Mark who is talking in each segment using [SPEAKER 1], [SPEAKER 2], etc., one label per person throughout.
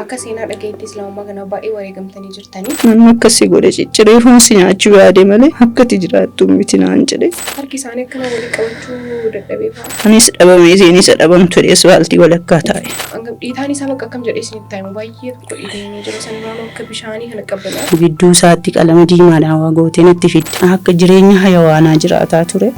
[SPEAKER 1] Akka seenaa dhaga'eetti Islaamummaa kana baay'ee wareegamtanii jirtanii.
[SPEAKER 2] Namni akkasii godhe cicciree foonsi nyaachuu yaade malee akkati jiraattu miti naan jedhe.
[SPEAKER 1] Harki isaanii akkana walii qabachuu dadhabee fa'a.
[SPEAKER 2] Anis dhabamee isheen isa dhabamtu dhees waaltii walakkaa taa'e.
[SPEAKER 1] Dhiitaan isaa bakka akkam jedhee isinitti taa'imu baay'ee tokko dhiitanii jiru sanirraan akka bishaanii kana qabbanaa.
[SPEAKER 2] Gidduu isaatti qalama diimaadhaan waa gootee natti fidde. Akka jireenya hayawaanaa jiraataa ture.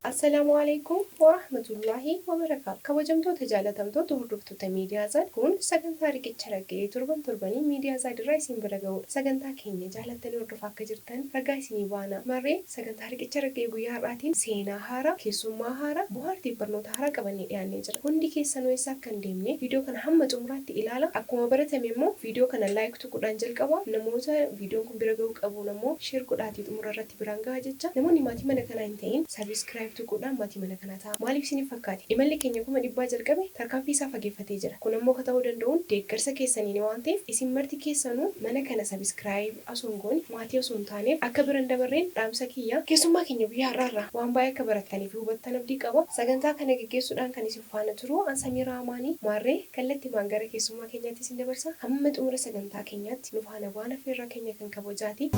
[SPEAKER 1] Assalamu alaikum warahmatullahi wabarakatuh. Kabajamtoota jaalatamtoota hordoftoota miidiyaa Zaad kun sagantaa riqicha raggee torbanii miidiyaa Zaad irraa isin bira ga'udha. Sagantaa keenya jaalattanii hordofaa akka jirtan ragaa isinii baana. Marree sagantaa riqicha raggee guyyaa har'aatiin seenaa haaraa, keessummaa haaraa, bu'aartiif barnoota haaraa qabannee dhiyaannee jira. Hundi keessanuu eessa akka hin deemne viidiyoo kana hamma xumuraatti ilaala. Akkuma baratame immoo viidiyoo kana laayik tuquudhaan jalqaba. Namoota viidiyoon kun bira ga'uu qabu immoo sheer godhaatii xumura irratti biraan gahaa jecha. Namoonni maatii mana kanaa hin ta'in sabiskiraayib tuquudhaan maatii mana kanaa ta'a. Maaliif isiniif fakkaate? Imalli keenya kuma dhibbaa jalqabe tarkaanfii isaa fageeffatee jira. Kun ammoo akka ta'uu danda'uun deeggarsa keessaniin waan ta'eef isin marti keessanuu mana kana sabiskiraayib osoo hin goone maatii osoo hin taaneef akka biran dabarreen dhaamsa kiyya keessummaa keenya biyya har'aarraa waan baay'ee akka barattaniif hubattan abdii qaba. Sagantaa kana gaggeessuudhaan kan isin faana turu Ansamiraa Amaanii Maarree kallattiidhaan gara keessummaa keenyaatti isin dabarsa. Hamma xumura sagantaa keenyaatti nu faana waan affeerraa keenya kan kabajaati.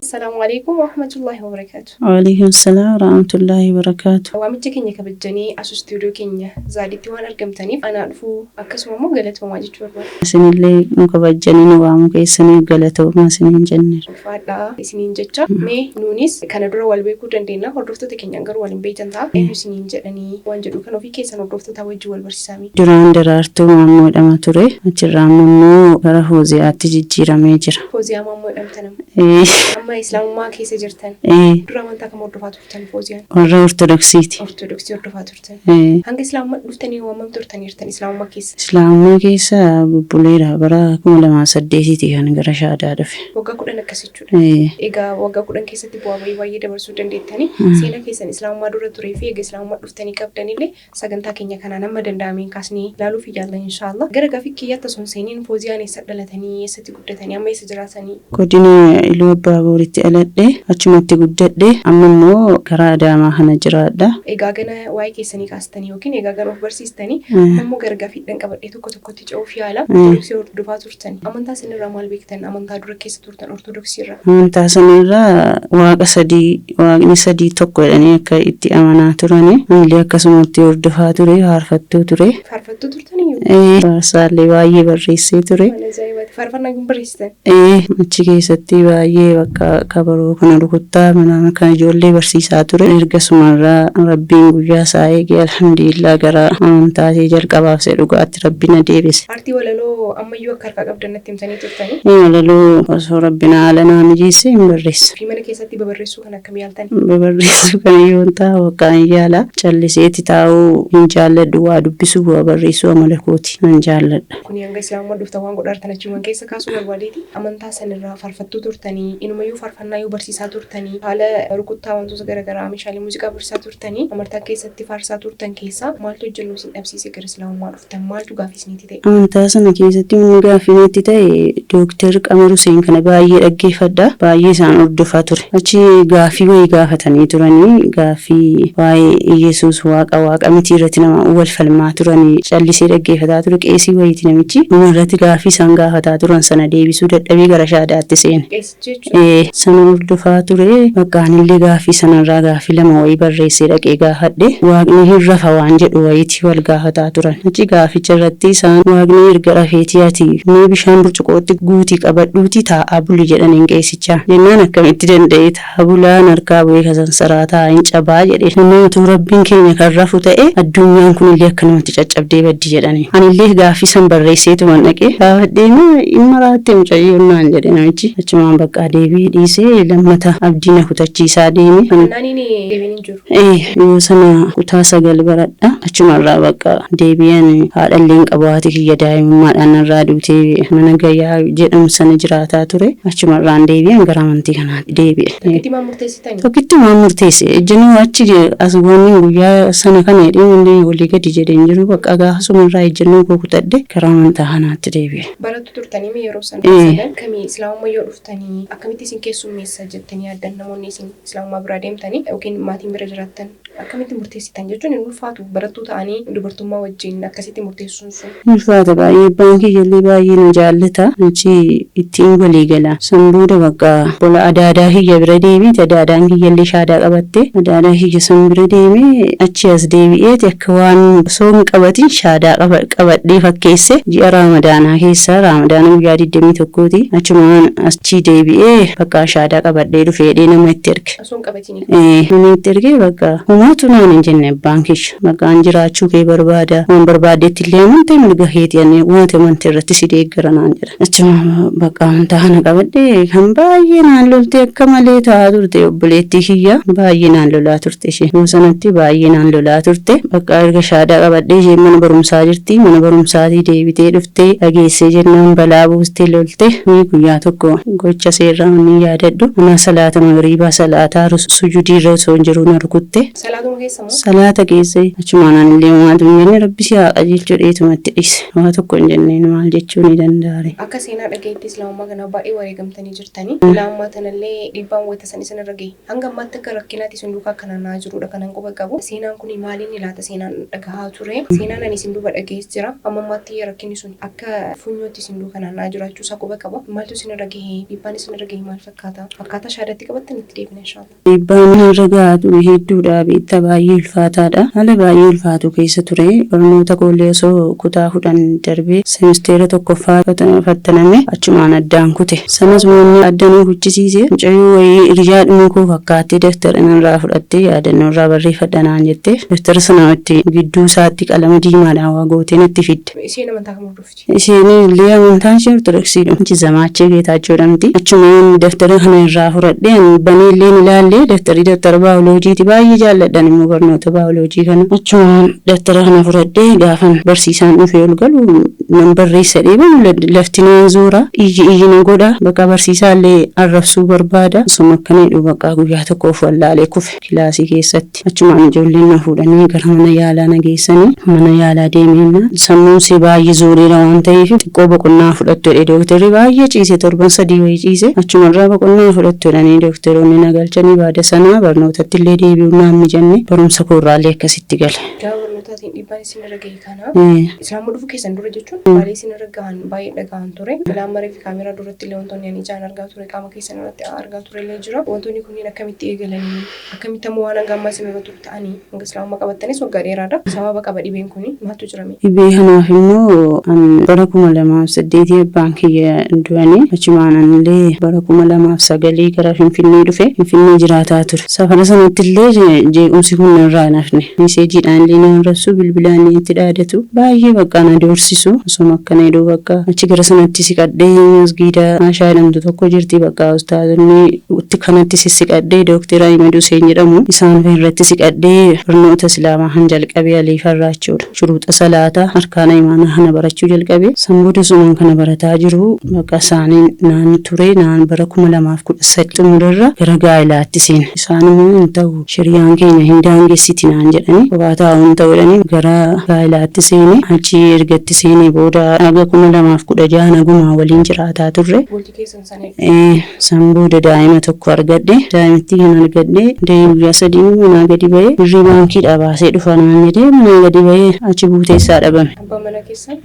[SPEAKER 1] Assalamu alaikum warahmatullahi wabarakatuh.
[SPEAKER 2] Waalaikum salaam warahmatullahi wabarakatuh.
[SPEAKER 1] Waamicha keenya kabajanii as istuudiyoo keenya Zaaditti waan argamtaniif anaa dhufuu akkasuma immoo galatoomaa jechuu barbaada.
[SPEAKER 2] Isinillee nu kabajanii nu waamu keessanii galatoomaa isiniin jenne.
[SPEAKER 1] Ulfaadhaa isiniin jecha mee nuunis kana dura wal beekuu dandeenya hordoftoota keenyaan garuu wal hin beektan ta'a eenyu isiniin jedhanii waan jedhu kan ofii keessan hordoftoota wajjin wal barsiisaa.
[SPEAKER 2] Duraan daraartuu Maammoo jedhama ture. Achirraan immoo gara Fooziyaatti jijjiiramee jira.
[SPEAKER 1] Fooziyaa Maammoo jedhamtan amma Islaamummaa keessa jirtan. Dura amantaa kam hordofaa turtan Fooziyaan?
[SPEAKER 2] Warra Ortodoksiiti.
[SPEAKER 1] Ortodoksii hordofaa turtan. Hanga Islaamummaa dhuftanii waamam turtaniirtan Islaamummaa keessa?
[SPEAKER 2] Islaamummaa keessa bubbuleera bara 2008 kan gara shaadaa dhufe.
[SPEAKER 1] Waggaa 10 akkas jechuudha. Egaa waggaa 10 keessatti bu'aa baay'ee dabarsuu dandeettanii seenaa keessan Islaamummaa dura turee fi egaa Islaamummaa dhuftanii qabdanillee sagantaa keenya kanaan amma danda'ameen kaasnee ilaaluuf yaallan inshaallah. Gara gaafii kiyyaatti osoo hin seeniin Fooziyaan eessa dhalatanii eessatti guddatanii amma eessa jiraatanii?
[SPEAKER 2] Godina Iluu Abbaa Booritti aladhe achumatti guddadhe amma immoo karaa Adaamaa kana jiraadha.
[SPEAKER 1] Egaa gana waa'ee keessanii kaastanii yookiin egaa gara of barsiistanii ammoo gara gaafiidhaan qabadhee tokkotti ce'uuf yaala. Ortodoksii hordofaa turtan. Amantaa sanirraa maal beektan? Amantaa dura keessa turtan Ortodoksiirraa.
[SPEAKER 2] Amantaa sanirraa waaqa sadii waaqni sadii tokko jedhanii akka itti amanaa turani. Anillee akkasumatti hordofaa ture faarfattuu ture.
[SPEAKER 1] Faarfattuu turtaniyyuu?
[SPEAKER 2] Faarsaallee baay'ee barreessee ture.
[SPEAKER 1] Faarfannaa kun barreessitan?
[SPEAKER 2] Achi keessatti baay'ee bakka kabaroo kana rukuttaa mana kan ijoollee barsiisaa ture. Ergasumarraa rabbiin guyyaa isaa eegee alhamdulillah gara amantaatii jalqabaaf se dhugaatti rabbi na deebise.
[SPEAKER 1] Aartii walaloo ammayyuu akka harkaa qabdan natti himtanii turtanii?
[SPEAKER 2] Walaloo osoo rabbi na haala naa mijeesse hin barreessa.
[SPEAKER 1] Fi mana keessatti babarreessuu kan akkam yaaltan?
[SPEAKER 2] Babarreessuu kana yoon taa'u bakka hin yaala. Calliseeti taa'uu hin jaalladhu waa dubbisuu waa barreessuu amala kooti hin jaalladha.
[SPEAKER 1] Kuni hanga Islaamummaa dhuftan waan godhaartan achumaan keessa kaasuu barbaadeeti. Amantaa sanirraa faarfattuu turtanii inumayyuu faarfannaa yoo barsiisaa turtanii haala rukuttaa wantoota garaagaraa meeshaalee muuziqaa barsiisaa turtanii amantaa keessatti faarsaa turtan keessaa maaltu hojjennu isin dhabsiise gara Islaamummaa dhuftan maaltu gaaffii isinitti ta'e? Amantaa
[SPEAKER 2] sana keessatti inni gaaffii natti ta'e Dooktar Qamar Huseen kana baay'ee dhaggeeffadha. Baay'ee isaan hordofaa ture. Achi gaaffii wayii gaafatanii turanii gaaffii waa'ee Yesuus waaqa miti irratti nama wal falmaa turanii callisee dhaggeeffataa ture qeesii wayiiti namichi. Irratti gaaffii isaan gaafataa turan sana deebisuu dadhabee gara shaadaatti seene. Sana hordofaa ture maqaanillee gaaffii sanarraa gaaffii lama wayii barreessee dhaqee gaafadhe waaqni hin rafa waan jedhu wayiiti wal gaafataa turan. Achi gaaficha irratti isaan waaqni erga rafeetii ati mee bishaan burcuqootti guutii qabadhuuti taa'aa buli jedhaniin qeessichaa jennaan akkamitti danda'e taa'aa bulaan harkaa bu'ee kasansaraa taa'in cabaa jedhe namatu rabbiin keenya kan rafu ta'e addunyaan kunillee akka namatti caccabdee baddi jedhani. Anillee gaaffii san barreesseetu man dhaqee gaafadheen dhimma raatte mucayyoon naan jedhe namichi achumaan bakka deebii dhiisee lammata abdii na kutachiisaa deeme.
[SPEAKER 1] Naaniin deebiin jiru.
[SPEAKER 2] Yoo sana kutaa 9 baradha achumarraa bakka deebi'an haadhalleen qabu haati kiyya daa'imummaadhaan irraa duutee mana gayyaa jedhamu sana jiraataa ture achumarraan deebi'an gara amantii kanaatti deebi'e.
[SPEAKER 1] Tokkitti maal murteessitani?
[SPEAKER 2] Tokkitti maal murteesse ejjennoo achi asgoonni guyyaa sana kana hidhee walii gadi jedheen jiru bakka gaafasumarraa ejjennoo koo kutadhe gara amantaa kanaatti deebi'e.
[SPEAKER 1] Barattu turtanii yeroo sana sadan kamii Islaamummaa yoo dhuftanii akkamitti isin keessummeessa jettanii yaaddan namoonni isin islaamummaa bira deemtanii yookiin maatiin bira jiraattan akkamitti murteessitan jechuun hin ulfaatu barattuu ta'anii dubartummaa wajjin akkasitti murteessuun sun.
[SPEAKER 2] Ulfaata baay'ee abbaan kiyyallee baay'ee na jaallata achi ittiin walii gala san booda bakka bola adaadaa hiyya bira deemee adaadaan kiyyallee shaadaa qabatte adaadaa hiyya san bira deemee achi as deebi'eeti akka waan osoo hin qabatin shaadaa qabadhee fakkeesse ji'a raamadaanaa keessa raamadaana guyyaa 21ti achumaan achi deebi'ee bakka shaadaa qabadhee dhufeedhee nama itti erge.
[SPEAKER 1] Osoo hin qabatin.
[SPEAKER 2] Nama itti erge bakka homaatu naan hin jenne abbaan kiyya bakkaan jiraachuu kee barbaada waan barbaadetti illee amantee mirga keetii ani uummata amantii irratti si deeggara naan jedha. Achuma bakka amantaa kana qabadhee kan baay'ee naan loltee akka malee taa'aa turte obboleettii kiyya baay'ee naan lolaa turte ishee yoo sanatti baay'ee naan lolaa turte bakka erga shaadaa qabadhee isheen mana barumsaa jirti mana barumsaatii deebitee dhuftee dhageessee jennaan balaa buustee lolte guyyaa tokko gocha seerraa ni yaadadhu mana salaata magriibaa salaataa sujudii irra osoo hin jiru na rukutte.
[SPEAKER 1] Salaatuma keessa moo?
[SPEAKER 2] Salaata keessa achumaan anillee maatu hin jenne rabbi si haa qajeelchu dheetumatti dhiise waa tokko hin jenneen maal jechuu ni danda'a.
[SPEAKER 1] Akka seenaa dhageetti islaamummaa kana baay'ee wareegamtanii jirtanii islaamummaa tanallee dhiibbaan wayita san isin irra gahe hanga ammaatti akka rakkinaatti isin duukaa akkanaan naa jirudha kanan quba qabu seenaan kun maaliin ilaata seenaan dhagahaa ture seenaan ani isin duuba dhagees jira amma ammaatti rakkinni sun akka funyootti isin duukaa naa jiraachuu isaa quba qaba maaltu isin irra gahe dhiibbaan isin irra gahe maal fakkaata akkaataa shaadatti qabattan itti deebina inshallah.
[SPEAKER 2] Dhiibbaan irra gahaa ture hedduudha beektaa baay'ee ulfaataadha haala baay'ee ulfaatu keessa ture barnoota koollee osoo kutaa 10 darbee semisteera tokkoffaa fattaname achumaan addaan kute sanas moonni addanuu huccisiise mucayyoo wayii hiriyaadhuma koo fakkaattee daftara irraa fudhattee yaadannoo irraa barreeffadhanaan jette daftara sana itti gidduu isaatti qalama diimaadhaan waa gootee natti fidde.
[SPEAKER 1] Isheen amantaa kam hordofti?
[SPEAKER 2] Isheen illee amantaan ishee ortodoksiidha. Ichi Zamaachee Geetaachoo jedhamti. Achumaan daftara kana irraa fudhadhee banee illee ilaallee daftara baayoloojiiti baay'ee jaalladhan immoo barnoota baayoloojii kana. Achumaan daftara kana fudhadhee gaafan barsiisaan dhufee ol galu nan barreessa dheebamu lafti naan zuura iyyi na godha bakka barsiisaallee arrabsuu barbaada osuma akkanidhu bakka guyyaa tokkoof wallaalee kufe kilaasii keessatti. Achumaan ijoolleen na fuudhanii gara mana yaalaa na geessanii mana yaalaa deemeenna sammuun si baay'ee zuuriira waan ta'eef xiqqoo boqonnaa fudhattu jedhee dooktarri baay'ee ciise torban 3 wayii ciise achumarraa boqonnaa fudhattu jedhanii dooktaroonni na galchanii baada sanaa barnootatti illee deebi'uu naan mijanne barumsa koorraallee akkasitti gale.
[SPEAKER 1] Barnootaatiin dhiibbaan isin irra gahe kana islaamuu dhufu keessan dura jechuun baay'ee isin irra gahan baay'ee dhagahan ture filaan maree fi kaameraa duratti illee wantoonni ani ijaan argaa ture qaama keessan irratti argaa ture illee jira wantoonni kunniin akkamitti eegalanii akkamitti ammoo waan hanga ammaa isin irra ture ta'anii hanga islaamummaa qabattanis waggaa dheeraadha sababa qaba dhibeen kuni maaltu jirame?
[SPEAKER 2] Dhibee kanaaf immoo bara 2008 abbaan kiyya du'anii achumaan anillee bara 2009 gara Finfinnee dhufe Finfinnee jiraataa ture safara sanatti illee jeequmsi kun irraa hin hafne meeseejiidhaan illee na arrabsu bilbilaan itti dhaadatu baay'ee bakka na doorsisu osuma akkana jedhu bakka achi gara sanatti siqadhee masgiida Aashaa jedhamtu tokko jirti bakka ustaazonni itti kanatti sissiqadhee dooktara Ahmed Hussein jedhamu isaan irratti siqadhee barnoota islaamaa han jalqabee alii farraachuudha shuruuxa salaataa harkaana imaanaa kana barachuu jalqabee sanbooda sumaan kana barataa jiru bakka isaaniin naan ture naan bara 2013 xumurarra gara gaa'ilaatti seene isaan immoo hin ta'u shiriyaan keenya hin daangessiti naan jedhanii kophaa hin ta'uudhanii gara gaa'ilaatti seene achi ergatti seene booda haga 2016 nagumaa waliin jiraataa turre. San booda daa'ima tokko argadhe daa'imittii kan argadhe guyyaa 3 manaa gadi bahee birrii baankiidhaa baasee dhufa naan jedhee manaa gadi bahee achi buuteessaa dhabame.
[SPEAKER 1] Abbaa mana keessa?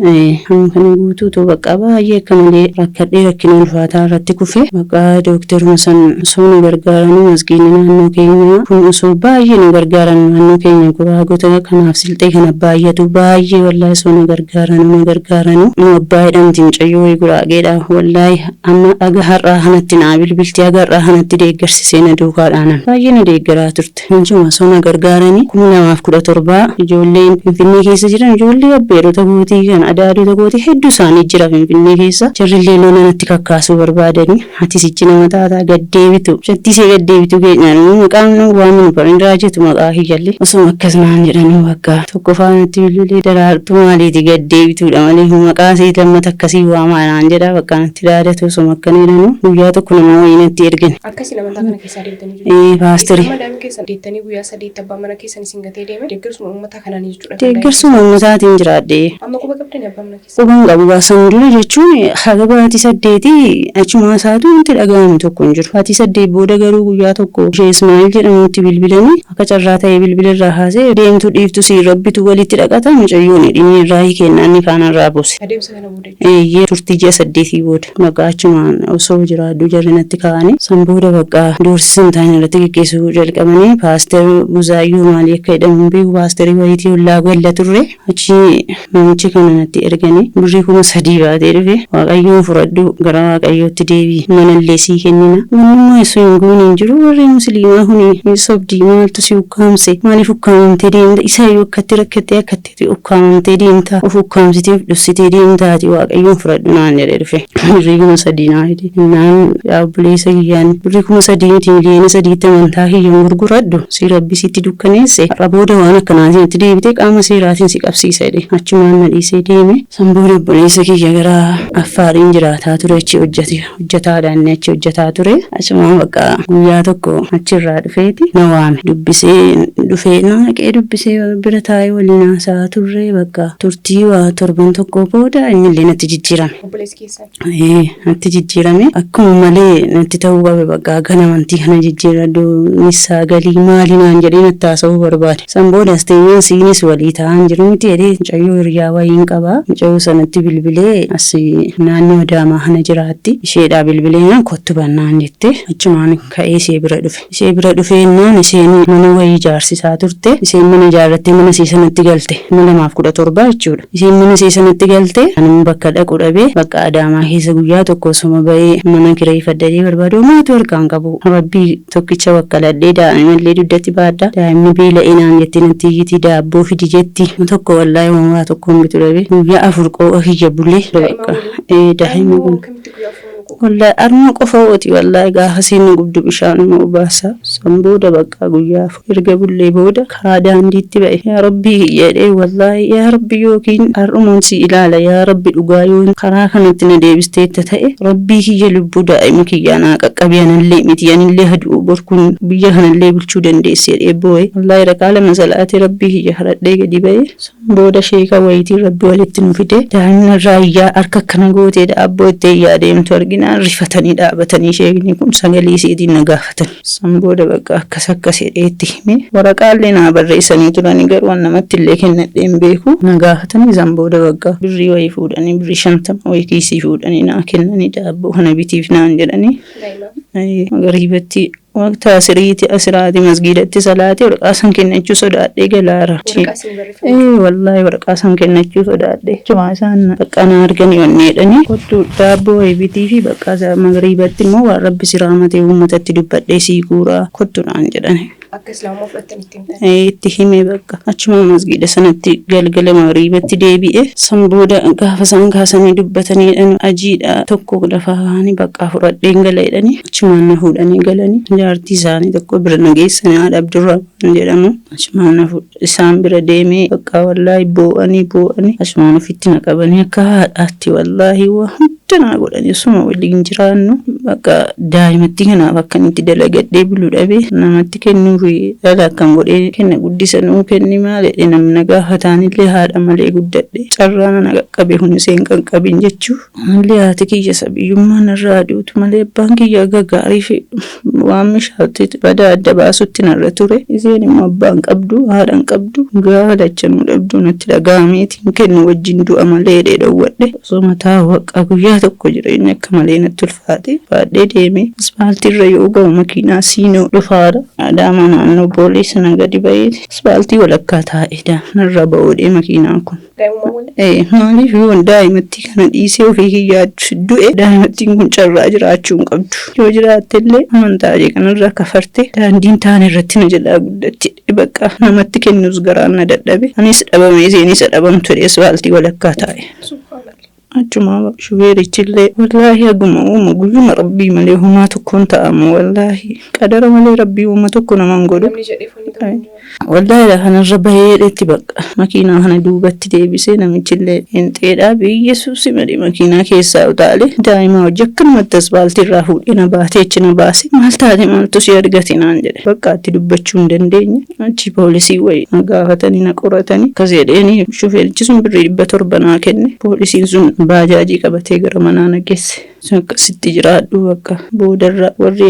[SPEAKER 2] Kana guutuutu bakka baay'ee akka malee rakkadhee rakkina ulfaataa irratti kufe bakka dooktaruma san osoo nu gargaaranii masgiinni naannoo keenya kun osoo baay'ee nu gargaaran naannoo keenya guraagota kanaaf silxee kana baay'atu baay'ee wallaahi osoo nu gargaaranu nu abbaa jedhamti mucayyoo guraageedha wallaahi amma aga har'aa kanatti naa bilbiltii aga har'aa kanatti deeggarsisee na duukaadhaan baay'ee na deeggaraa turte injuma osoo na gargaaranii 2017 ijoolleen Finfinnee keessa jiran ijoollee abbeerota gootii kan adaadota gootii hedduu isaanii jira Finfinnee keessa jarrillee loona natti kakkaasuu barbaadanii ati sichi nama taataa gaddeebitu shattisee gaddeebitu keenyaan maqaan waan nu barin raajetu maqaa hiyyallee osoo akkas naan jedhanii bakka bakka tokko faanatti bilbilee daraartuu maaliiti gaddeebituudha malee maqaa isii lammata akkasii waamaa jedha bakka natti dhaadatu osoo akkanidhanu guyyaa tokko nama wayii natti ergine.
[SPEAKER 1] Akkasii namoota kana keessaa deemtanii jiru.
[SPEAKER 2] Paasterii.
[SPEAKER 1] Madaam keessan deettanii guyyaa 3 abbaa mana keessan isin gatee deeme deeggarsuma uummataa kanaan jechuudha.
[SPEAKER 2] Deeggarsuma uummataatiin jiraadhe.
[SPEAKER 1] Amma quba qabdanii abbaa mana keessan.
[SPEAKER 2] Quban qabu baasan dura jechuun haga baatii 8 achuma isaatu wanti dhaga'ame tokko hin jiru. Baatii 8 booda garuu guyyaa tokko ishee Ismaa'eel jedhamutti bilbilanii akka carraa ta'ee bilbila irraa haasee deemtu dhiiftu si rabbitu walitti dhaqata mucayyoon dhimmi irraa hiikennaan kaanarraa buuse.
[SPEAKER 1] Adeemsa kana booda.
[SPEAKER 2] Turtii ji'a 8 booda maqaa achumaan osoo jiraaddu jarri natti kaa'anii san booda bakka doorsisan ta'an irratti gaggeessuu jalqabanii paaster Buzaayyoo maalii akka jedhamu beeku paasterii wayitii ollaa galla turre achi namichi kana natti erganii birrii 3,000 baatee dhufe waaqayyoon fudhadhu gara waaqayyootti deebii manallee sii kennina wanni osoo hin goone hin jiru warri musliimaa kuni sobdii maaltu si ukkaamse maaliif ukkaamamtee deemta isa yoo akkatti rakkattee akkatti ukkaamamtee deemta of ukkaamsiteef dhussitee deemtaati waaqayyoon fudhadhu naan jedhee dhufe birrii 3,000 naa hidhe naan yaabbuleessa kiyyaan birrii 3,000 miti miliyoona 3 amantaa kiyyoon gurguradhu si rabbi sitti dukkaneesse har'a booda waan akkanaatiin itti deebitee qaama seeraatiin si qabsiisa jedhe achumaan na dhiisee deeme san booda obboleessa kiyya gara Affaariin jiraataa ture achi hojjetaadhaan achi hojjetaa ture achumaan bakka guyyaa tokko achirraa dhufeeti na waame dubbisee dhufee naqee dubbisee bira taa'ee waliin haasaa turre bakka turtii waa torban tokko booda innillee natti jijjiirame.
[SPEAKER 1] Obboleessi keessan.
[SPEAKER 2] Natti jijjiirame akkuma malee natti ta'uu qabe bakka gana amantii kana jijjiiradhu nisaa galii maali naan jedhee natti haasa'uu barbaade. San booda asteenyaan siinis walii ta'an jiru miti jedhee mucayyoo hiriyaa wayiin qaba. Mucayyoo sanatti bilbilee as naannoo Adaamaa kana jiraatti. Isheedhaa bilbilee naan kottu bannaan jette achumaan ka'ee ishee bira dhufe. Ishee bira dhufeennaan isheen mana wayii ijaarsisaa turte. Isheen mana ijaarrattee mana siisanatti galte 2017 jechuudha. Isheen mana siisanatti galte anuma bakka dhaqu dhabee bakka Adaamaa keessa guyyaa tokko osuma ba'ee mana kireeffaddatee barbaadu maatu harkaan qabu. Rabbii tokkicha wakkaladhee daa'imallee dugdatti baadda. Daa'imni beela'ee naan jettee natti iyyiti daabboo fidi jetti. Tokko wallaahi uumaa tokkoon bitu dhabe. Guyyaa 4 qooqa kiyya bulee bakka daa'imni kun. Wallaahi arma qofa ooti wallaahi gaafa siin gubdu bishaan immoo baasa. San booda bakka guyyaa 4 erga bullee booda karaa daandiitti ba'e. Yaa Rabbii jedhee wallaahi yaa Rabbi yookiin har'umaan si ilaala yaa Rabbi dhugaa yoo karaa kanatti na deebisteetta ta'e Rabbii kiyya lubbuu daa'ima kiyyaa naa qaqqabiyanallee miti anillee haduu borkuun biyya kanallee bulchuu dandeessee dheebboo'e. Wallaahi raqaa lama salaatee Rabbii kiyya kadhadhee gadi ba'e. San booda sheeka wayitii Rabbi walitti nu fide. Daa'imni irraa iyyaa harka akkana gootee daabboo itti iyyaa deemtu argina. Rifatanii dhaabatanii sheekni kun sagalee isiitiin na gaafatan. San booda bakka akkas jedheetti hime. Waraqaalee naa barreessanii turanii garuu namatti illee kennadhee hin beeku. Na gaafatanii san booda bakka birrii wayii fuudhanii birrii 50 wayii kiisii fuudhanii naa kennanii daabboo kana bitiif naan jedhanii. Magariibatti waqtaa asiraati masgiidatti salaatee waraqaa san kennachuu sodaadhee galaara. Wallaahi waraqaa san kennachuu sodaadhee. Cuma isaan bakka na arganii wanneedhanii kottu daabboo wayii bitii fi bakka magariibatti immoo waan Rabbi si raamatee uummatatti dubbadhee sii guuraa kottu naan jedhani.
[SPEAKER 1] Akka islaamaa fudhatanii itti himtan.
[SPEAKER 2] Itti hime bakka achuma masgiida sanatti galgala magariibatti deebi'e san booda gaafa isaan kaasanii dubbataniidhaan ajiidha tokko lafa haani bakka fudhadheen galeedhanii achumaan na fuudhanii galanii jaartii isaanii tokko bira na geessanii haadha Abdurrahmaan jedhamu achumaan na isaan bira deemee bakka wallaahi boo'anii achumaan ofitti na qabanii akka haadhaatti wallaahi waa naa godhanii suma waliin jiraannu bakka daa'imatti kanaaf akkan itti dalagadhee buluu dhabe namatti kennuufi dhala akkan godhee kenna guddisanuu kenni maaleedhe namna gaafa taanillee haadha malee guddadhe carraan na qaqqabe huniseen kan qabin jechuuf mallee haati kiyya sabiyyummaa narraa duutu malee abbaan kiyya gaggaarii fi waan mishaatti bada adda baasutti narra ture iseen immoo abbaan qabdu haadhan qabdu gaafa lachanuu dhabduu natti dhaga'ameetiin kennu wajjin du'a malee dhowwadhe osoo mataa waqqa guyyaa tokko jireenya akka malee natti ulfaate baadhee deeme asfaaltiirra yoo ga'u makiinaa siinoo dhufaadha Adaamaa naannoo boolee sana gadi ba'ee asfaaltii walakkaa taa'edha narra ba'oodhee makiinaan kun. Maaliif yoo daa'imatti kana dhiisee ofii kiyyaa du'e daa'imattiin kun carraa jiraachuu hin qabdu yoo jiraattellee amantaa kanarra kafarte daandiin taan irratti na jalaa guddatti bakka namatti kennuus garaan na dadhabe anis dhabamee isheenis dhabamtu asfaaltii walakkaa taa'e.
[SPEAKER 3] Achuma shufeerichillee wallaahi haguma uuma guyyuma rabbii malee homaa tokkoon ta'amu wallaahi qadara malee rabbii uuma tokko naman godhu.
[SPEAKER 1] Namni jedhee fanii ta'u.
[SPEAKER 3] Wallaahi kanarra baheedhetti bakka makiinaa kana duubatti deebisee namichillee hinxeedhaa biyyeessuusi malee makiinaa keessaa utaale daa'imaa hojii akkanumatti asfaaltiirraa fuudhee na baatee achi na baase maal taate maaltu si argate naan jedhe bakka itti dubbachuu hin dandeenye achi poolisii wayii na gaafatanii na qoratanii akkas jedheeni shufeerichi sun birrii 700 naa kenne poolisiin sun baajaajii qabatee gara manaa na geesse. Akkasitti jiraadhu bakka boodarra warri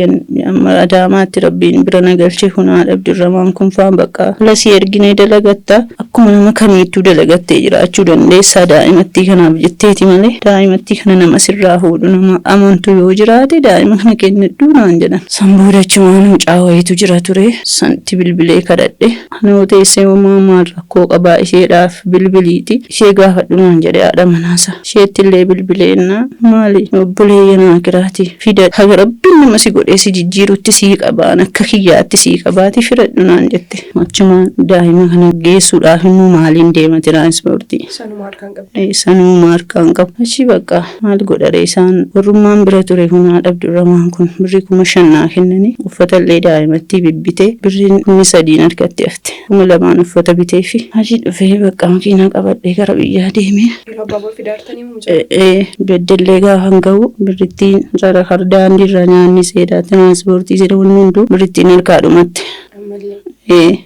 [SPEAKER 3] amma Adaamaatti rabbiin bira na galche kunaa dhabdirramaan kun faan bakka lasii erginee dalagatta akkuma nama kamiittuu dalagattee jiraachuu dandeessaa daa'imattii kanaaf jetteeti malee daa'imattii kana nama sirraa fuudhu nama amantu yoo jiraate daa'ima kana kennadhu naan jedhan san boodachumaan mucaa wayiitu jira ture santi bilbilee kadhadhe anoo teessee uumamaan rakkoo qabaa isheedhaaf bilbiliiti ishee gaafadhu naan jedhe haadha manaasa isheettillee bilbileennaa maali obboleeyyanaa kiraati fida haga rabbiin nama si godhee si jijjiirutti sii qabaan akka kiyyaatti sii qabaati filadhu naan jette achumaan daa'ima kana geessuudhaaf immoo maaliin deema tiraanspoortii sanuma harkaan qabu achi bakka maal godhare isaan warrummaan bira ture kunaa dhabdurramaan kun birrii 5,000 kennanii uffatallee daa'imatti bibbitee birriin 3 harkatti hafte 2,000 uffata bitee fi achi dhufee bakka makiinaa qabadhee gara biyyaa deemee beddellee gaafan ga'u birrittiin sara hardaandii irra nyaanni seedaa tiraanspoortii jedha wanni hunduu birrittiin harkaadhumatti.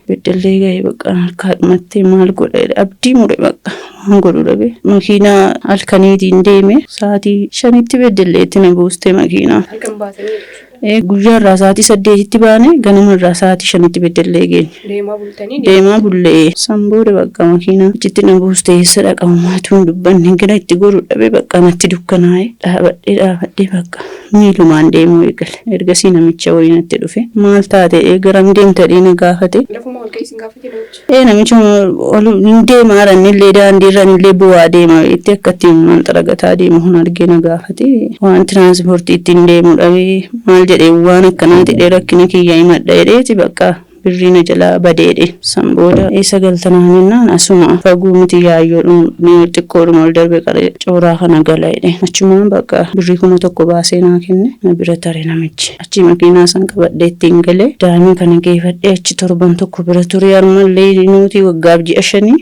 [SPEAKER 3] Beddellee ga'ee bakka harkaadhumatti maal godha abdii mure bakka waan godhu dhabe makiinaa halkaniitiin deeme sa'aatii 5tti beddelleetti na buuste makiinaa. Guyyaa irraa sa'aatii 8tti baane ganama irraa sa'aatii 5tti beddellee geenye. Deemaa bullee san booda bakka makiinaa achitti na buuste eessa dhaqamumaatu hin dubbanne gara itti godhu dhabe bakka natti dukkanaa'e dhaabadhee bakka miilumaan deemuu eegale ergasii namicha wayii natti dhufe maal taate garam deemtadhee na gaafate. Namicha hin deemaa irrannillee daandii irrannillee bu'aa deema itti akkatti maal xaragataa deemu hun argee na gaafate waan tiraanspoortii ittiin deemu dhabee maal jedhee waan akkanaati jedhee rakkina kiyyaa himadha jedheeti bakka birriina jalaa badeedhe san booda eessa galtanaan jennaan asuma faguu miti yaayyoodhuma xiqqoodhuma ol darbe cooraa kana gala jedhe achumaan bakka birrii 1,000 baasee naa kenne na bira tare namichi achi makiinaa san qabadhee ittiin galee daa'ima kana geeffadhee achi torban tokko bira ture harmallee nuti waggaaf 5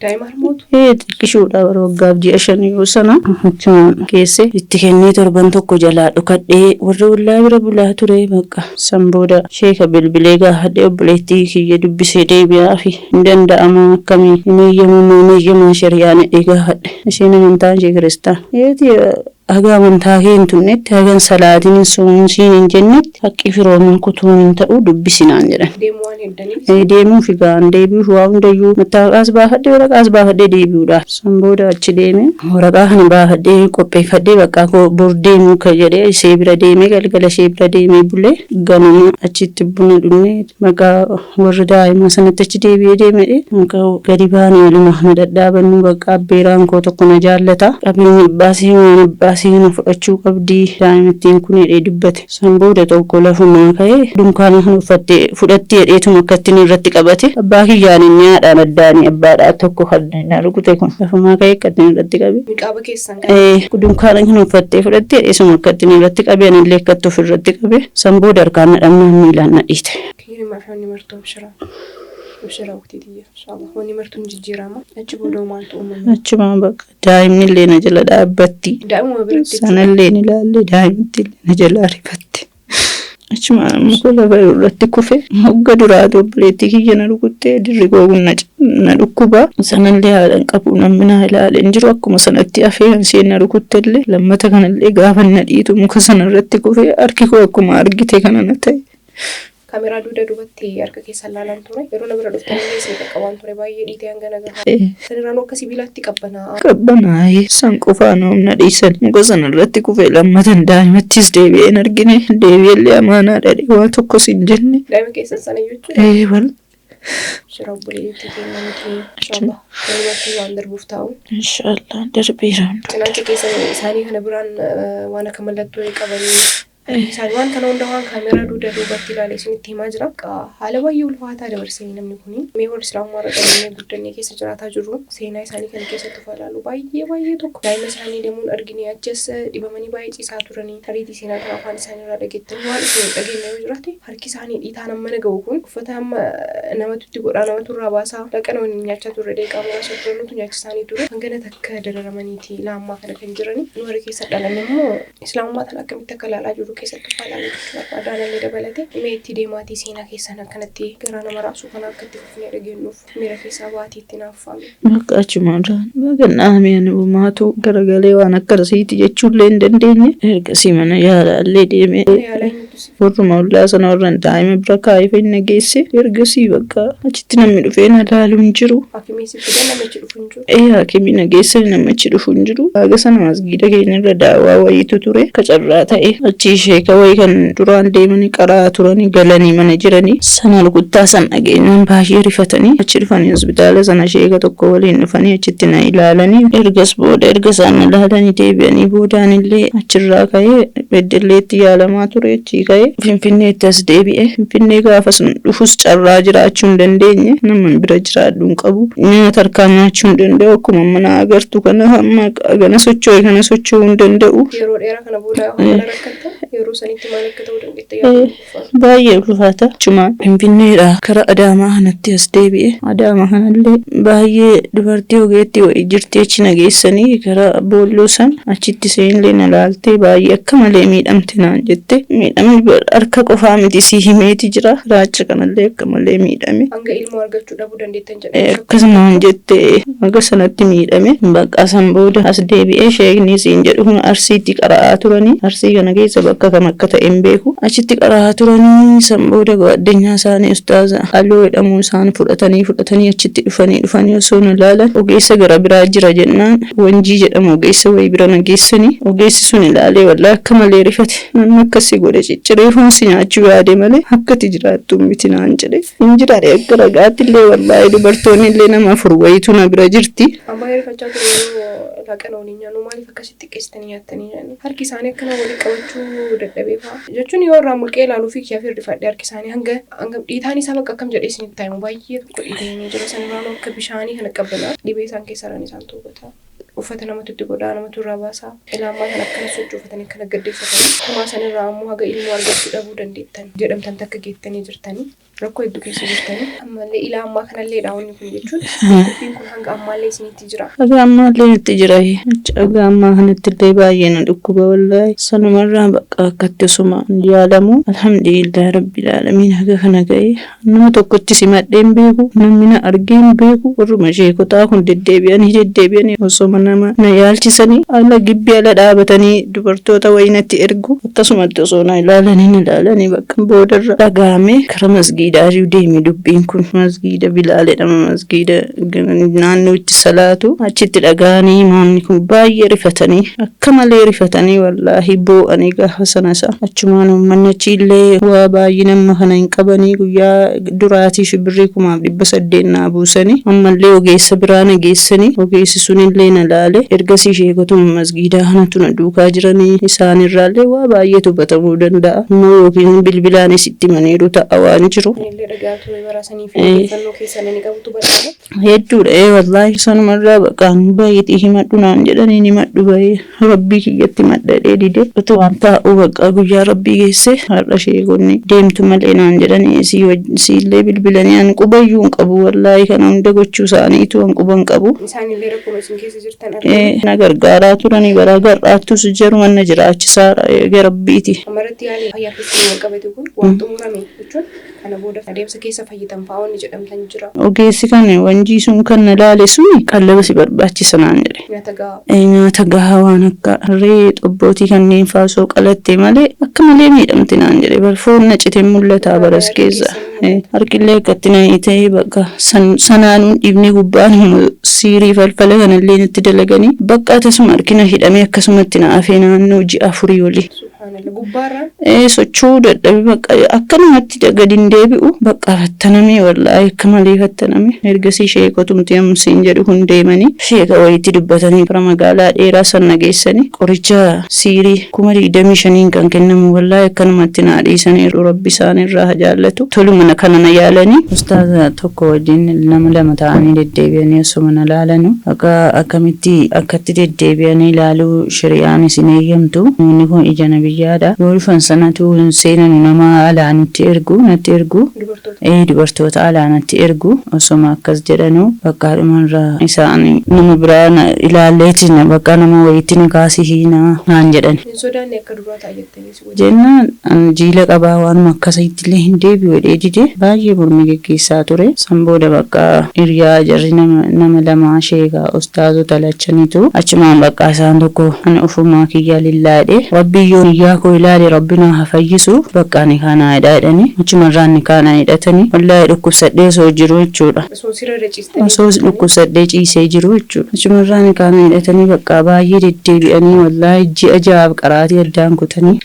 [SPEAKER 3] xiqqishuudha bara waggaaf 5 yoo sana achumaan keesse itti kennee torban tokko jalaa dhukadhee warra ollaa bira bulaa ture bakka san booda sheeka bilbilee gaafadhee obboleettii kiyya dubbisee deebi'aa fi hin danda'ama akkamii hin eeyyamaa shari'aan gaafadhe isheen amantaan ishee kiristaana haga amantaa kee hin tunnetti hagan salaatiin hin soomsiin hin jennetti haqqi firoomin kutuun hin ta'u dubbisinaan jedhan. Deemuuf egaan deebi'uuf waa hundayyuu mattaaqaas baafadhee waraqaas baafadhee deebi'uudhaaf san booda achi deeme waraqaa kana baafadhee qopheeffadhee bakka bor deemuu ka jedhee ishee bira deemee galgala ishee bira deemee bulee ganama achitti buna dhunnee maqaa warra daa'imaa sanatti achi deebi'ee deemedhe maqaa gadi baanee waluma kana dhadhaabannu bakka abbeeraan koo tokko na jaallata qabeenya abbaasii waan abbaasii kana fudhachuu qabdii daa'imattiin kun jedhee dubbate san booda tokko lafumaa ka'ee dunkaana kana fudhatti jedheetuma akkattiin irratti qabate abbaa kiyyaan inni haadhaan addaanii abbaadhaa tokko kanneen rukute kun lafumaa ka'ee akkattiin irratti qabe dunkaana kana uffattee fudhatte jedheesuma akkattiin irratti qabe anillee akkatti of irratti qabe san booda harkaan na dhabnaan miilaan na dhiite. Achuma bakka daa'imnillee na jala dhaabbatti sanallee ni ilaalle daa'imtillee na jala rifatti achuma muka lafa irratti kufe hogga duraatu obboleettii kiyya na rukuttee dirri googun na dhukkuba sanallee haadhan qabu namni na ilaale hin jiru akkuma sanatti hafee isheen na rukuttellee lammata kanallee gaafa na dhiitu muka sanarratti kufe harki koo akkuma argite kana na ta'e.
[SPEAKER 1] Kameraa duubatti harka keessa laalan ture yeroo na bira dhuftanii seeta qabaan ture baay'ee dhiitee hanga nagaa sanirraan akka sibiilaatti
[SPEAKER 3] qabbanaa san qofaan humna dhiisan muka sanarratti kufee lammatan daa'imattis deebi'een argine deebi'ellee amaanaa dhadhee waa tokkos hin jenne
[SPEAKER 1] daa'ima keessan sana jechuudha shira obboleettii keenya nuti inshallah walumaatti waan darbuuf taa'u
[SPEAKER 3] inshallah darbiiraan
[SPEAKER 1] cinaacha keessa isaanii kana biraan waan akka mallattoo qabanii Isaan waan kana hunda waan kaameraa duubatti ilaalee isinitti himaa jira. Haala baay'ee ulfaataa dabarsanii namni kun mee warri islaamaa irra qabamee guddannee keessa jiraataa jirru seenaa isaanii kana keessatti of ilaalu baay'ee tokko daa'ima isaanii deemuun argine achas dhibamanii baay'ee ciisaa turanii tariitii seenaa kana afaan isaanii irraa dhageettanii waan isin dhageenya yoo jiraate harki isaanii dhiitaan amma naga'u kun uffata amma namatti godhaa namatu irraa baasaa dhaqana waliin nyaachaa turre deeqaa muraasa turannutu nyaacha isaanii ture hangana takka dararamaniiti ilaamaa kana kan jiranii nu warri keessa dhalan immoo islaamummaa tan akkamitti akka ilaalaa jiru keessatti faalaa barbaadaan dabalate meetti deemaatii seenaa keessan akkanatti garaa nama raasuu kana akkatti fufnee dhageenyuuf miira keessaa baatiitti naaffaame.
[SPEAKER 3] Bakka achumaadhaan baganaamee uumaatu garagalee waan akkasiiti jechuullee hin dandeenye ergasii mana yaalaallee deemee warruma ollaa sana warran daa'ima bira kaayee inni geesse ergasii bakka achitti namni dhufee na laaluu hin jiru. Haakimii na geesse namichi dhufu hin jiru. Haga sana masgiida keenya irra daawwaa wayiitu ture kacarraa ta'e achi sheeka wayii kan duraan deemanii qaraa turanii galanii mana jiranii sana rukuttaa san dhageenyaan baay'ee rifatanii achi dhufanii hospitaala sana sheeka tokko waliin dhufanii achitti na ilaalanii ergas booda erga isaan na ilaalanii deebi'anii boodaan illee achirraa ka'ee beddelleetti yaalamaa ture achii ka'ee finfinneetti as deebi'e finfinnee gaafas dhufus carraa jiraachuu hin dandeenye nama bira jiraadhu hin qabu nyaata harkaa nyaachuu hin danda'u akkuma mana agartu kana hamma gana socho'uu hin danda'u.
[SPEAKER 1] Yeroo dheeraa kana booda rakkatta yeroo sanitti maal akka ta'uu dandeetta
[SPEAKER 3] baay'ee ulfaata chuma finfinneedha kara adaamaa kanatti as deebi'e adaamaa kanallee baay'ee dubartii ogeetti wayii jirti achi nageessanii kara boolloo san achitti seenillee na laaltee baay'ee akka malee miidhamte naan jette miidhamni harka qofaa miti si himeeti jira raacha kanallee akka malee miidhame
[SPEAKER 1] hanga ilmoo argachuu dhabuu dandeettan jedhee
[SPEAKER 3] akkasumaan jette haga sanatti miidhame bakka san booda as deebi'ee sheekni siin jedhu kun arsiitti qara'aa turanii arsii kana keessa bakka kam akka ta'e hin beeku achitti qara'aa turanii san booda addunyaa isaanii ustaaza halluu jedhamu isaan fudhatanii achitti dhufanii osoo na ilaalan ogeessa gara biraa jira jennaan wanjii jedhamu ogeessa wayii bira nageessanii ogeessi sun ilaalee wallaahi akka malee rifate namni akkasii godhe cicciree foonsi nyaachuu yaade malee akkati jiraattu miti naan jedhe hin jiraadhe akka ragaatti illee wallaahi dubartoonni illee nama afur wayiitu na bira jirti.
[SPEAKER 1] Amma hirfachaa turuu laqana waliin nyaannu maaliif akkasitti qeessitanii nyaattanii nyaanni harki isaanii akkana walii qabachuu dadhabee fa'a jechuun yoo irraa mulqee ilaaluu fi kiyyaaf hirrifadhe harki isaanii hanga dhiitaan isaa bakka akkam jedhee isinitti taa'imu baay'ee tokko dhiitanii jira sanirraan akka bishaanii kana qabbanaa dhibee isaan keessarraan isaan tuubataa. Uffata namatti itti godhaa namatti irraa baasaa ilaamaa kan akkana sochoofatanii akkana gaddeeffatanii kumaa sanirraa ammoo haga ilmoo argachuu dhabuu dandeettan jedhamtan takka geettanii jirtanii rakkoo hedduu keessa jirtanii ammallee ilaamaa kanallee dhaawonni kun jechuun dubbiin kun hanga ammaallee isinitti jira.
[SPEAKER 3] Haga ammaallee nutti jira haga ammaa kanatti illee baay'ee na dhukkuba wallaahi sanumarraa bakka akkatti osuma yaalamu alhamdulillah rabbil aalamiin haga kana ga'e nama tokkotti simadheen beeku namni na argeen beeku warruma sheekotaa kun deddeebi'anii osoma nama na yaalchisanii ala gibbii ala dhaabatanii dubartoota wayinatti ergu akkasumatti osoo na ilaalanii bakka boodarra dhagaame kara masgiidaa deemi dubbiin kun masgiida bilaaledhama masgiida naannoo itti salaatu achitti dhagaanii imaamni kun baay'ee rifatanii akka malee rifatanii wallaahi boo'anii gaafa sanasa achumaan uummanni achiillee waa baay'ee nama kana hin qabanii guyyaa duraatii shibirrii 800 naa buusanii ammallee ogeessa biraa nageessanii ogeessi sunillee na laale ergasii sheekotuma masgiidaa kanatu na duukaa jiranii isaanirraallee waa baay'ee hubatamuu danda'a immoo yookiin bilbilaanis itti maniiru ta'a waan jiru. Hedduudha wallaahi sanumarraa baqaan baay'ee himadhu naan jedhanii himadhu baay'ee rabbii kiyyatti madhadhee dide otoo waan taa'u baqqaa guyyaa rabbii geesse har'a sheekonni deemtu malee naan jedhanii siillee bilbilanii an qubayyuu hin qabu wallaahi kana hunda gochuu isaaniitu an quba hin qabu. Na gargaaraa turanii bara garraattus jaruma na jiraachisaadha eega rabbiiti.
[SPEAKER 1] Amarratti yaalii fayyaa keessatti wal qabate kun waan xumurame jechuun kana booda adeemsa keessa fayyitan fa'aawwan jedhamtan jira.
[SPEAKER 3] Ogeessi kan wanjii sun kan na laale suni qallaba si barbaachisa naan jedhe. Nyaata gahaa waan akka harree xobbootii kanneen faasoo qalatte malee akka malee miidhamte naan jedhe barfoon na cite mul'ataa baras keessa. Harkillee akkatti na ta'ee bakka sanaanuun dhibni gubbaan siirii falfala kanallee natti dalaganii bakka tasuma harkina hidhamee akkasumatti na afee naannoo ji'a 4 olii.
[SPEAKER 1] Subhaanallah gubbaarraan.
[SPEAKER 3] Socho'uu dadhabe bakka akkanumatti gadi hin deebi'u bakka fattaname wallaahi akka malee fattaname ergasii sheekotumti amsiin jedhu kun deemanii sheeka wayitti dubbatanii bara magaalaa dheeraa sana geessanii qoricha siirii 25,000 kan kennamu wallaahi akkanumatti naa dhiisanii rabbi isaanirraa haa jaallatu toluma kana na yaalanii ustaaza tokko wajjin nama lama ta'anii deddeebi'anii osuma na laalanu akkamitti akkatti deddeebi'anii ilaaluu shari'aan isin eeyyamtu inni kun ija nabiyyaadha yoo dhufan sanatu seenan nama alaa nutti ergu natti ergu dubartoota alaa natti ergu osuma akkas jedhanu bakka dhumarraa isaan nama biraa ilaalleetiin bakka nama wayitti na kaasihiina naan jedhan.
[SPEAKER 1] Sodaanni akka duraa taa'ettanii
[SPEAKER 3] jennaan jiila qabaa waan akkasitti illee hin deebi'u jedhee dide baay'ee mormi geggeessaa ture san booda bakka hiriyaa jarri nama lama sheeka ustaazota lachanitu achumaan bakka isaan tokko ana ufumaa kiyyaa lillaadhe rabbiyyoo niyyaa koo ilaale rabbina haa fayyisu bakka ni kaanaa jedhanii achumarraan ni kaanaa hidhatanii wallaahi dhukkubsadhee osoo jiru jechuudha. Osoo dhukkubsadhee ciisee jiru jechuudha. Achumarraan ni kaanaa hidhatanii bakka baay'ee deddeebi'anii wallaahi ji'a ja'aaf qaraatii addaan kutanii.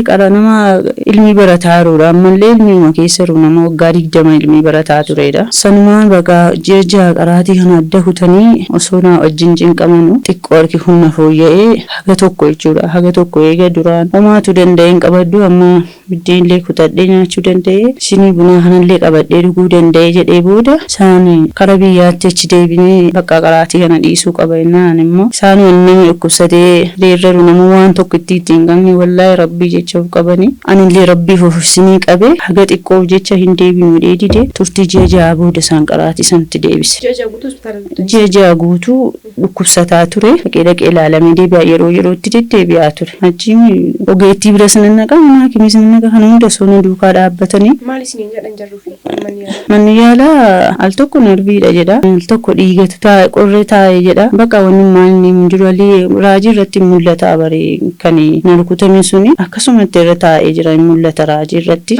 [SPEAKER 3] Qara nama ilmi barataa jiruudha ammallee ilmiuma keessa jiru nama waggaa 20 ilmi barataa turedha. Sanumaan bakka ji'a ja'a qaraatii kana adda kutanii osoo naa wajjin cinqamanu xiqqoo harki humna fooyya'ee haga tokko jechuudha. Haga tokko eega duraan homaatu danda'een qabaddu amma biddeenillee kutadhee nyaachuu danda'e shinii bunaa kanallee qabadhee dhuguu danda'e jedhee booda isaan kara biyyaatti achi deebinee bakka qaraatii kana dhiisuu qaba jennaan immoo isaan namni dhukkubsatee reerraru nama waan tokko ittiin qabne wallaahi rabbii jecha of qabanii anillee rabbiif ofiisinii qabe haga xiqqoof jecha hin deebinu dheedide turtii ji'a ja'a booda isaan qaraatii sanatti deebise. Ji'a ja'a guutuu dhukkubsataa ture dhaqee ilaalamee deebi'aa yerootti deddeebi'aa ture achi ogeettii bira sinannaqa mana kimis sinannaqa kana hunda soona duukaa dhaabbatanii.
[SPEAKER 1] Maal isiniin jedhan jarruufi
[SPEAKER 3] manni yaalaa al tokko narbiidha jedha al tokko dhiigatu taa'e qorree taa'e jedha bakka wanni maal inni jiru alii raajii irratti mul'ata baree kan na rukutame suni akkasumatti irra taa'ee jira mul'ata raajii irratti.